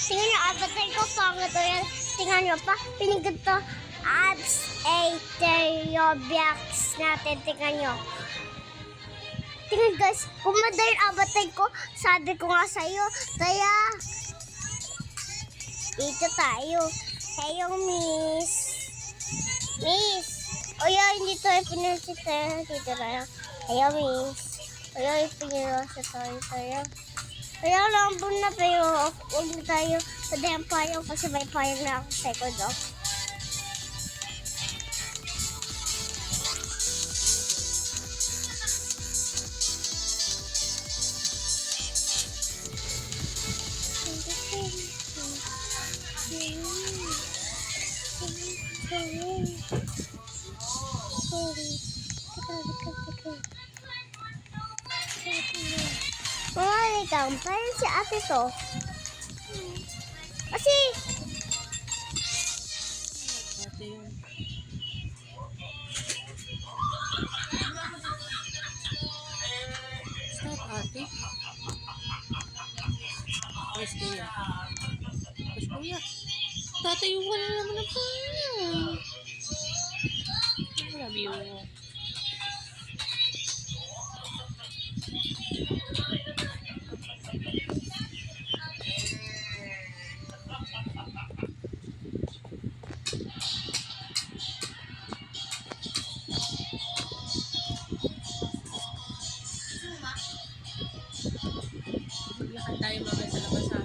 Tingnan nyo, abatay ko pangit. Ayan, tingnan nyo pa. Pinigod to. Abs Aerobics natin. Tingnan nyo. Tingnan guys, kumada yung abatay ko. Sabi ko nga sa'yo. Kaya, dito tayo. Heyo, miss. Miss. O yan, dito ay pinansit tayo. Dito tayo. Heyo, miss. O yan, pinansit tayo. Kaya lang po na pero huwag na tayo sa dayang payong kasi may payong na ako second off. Mga ikang, parang si ate to. Kasi, Ate yun. Stop, ate. Where's kuya? Where's kuya? Tatayo ka na naman ng kanya. I love you. Lakad tayo mga sa labasan.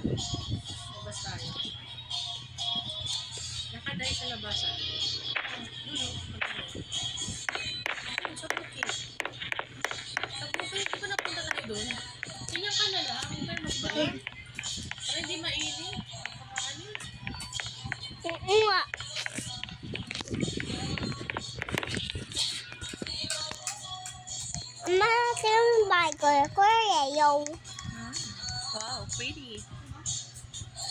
Labas tayo. Lakad tayo sa labasan. Dulo. Sa bukid. Sa bukid, di ba napunta tayo doon? Ganyan ka na lang. Pero magbain. Para hindi mainit. nga. Ma, kailangan bahay ko. Korea, Wow, pretty.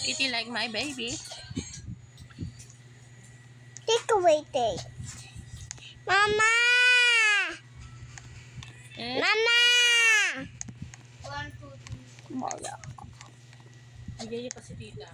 Pretty like my baby. Take away, take. Mama! Eh, Mama! Wala. bigay niya pa si tita.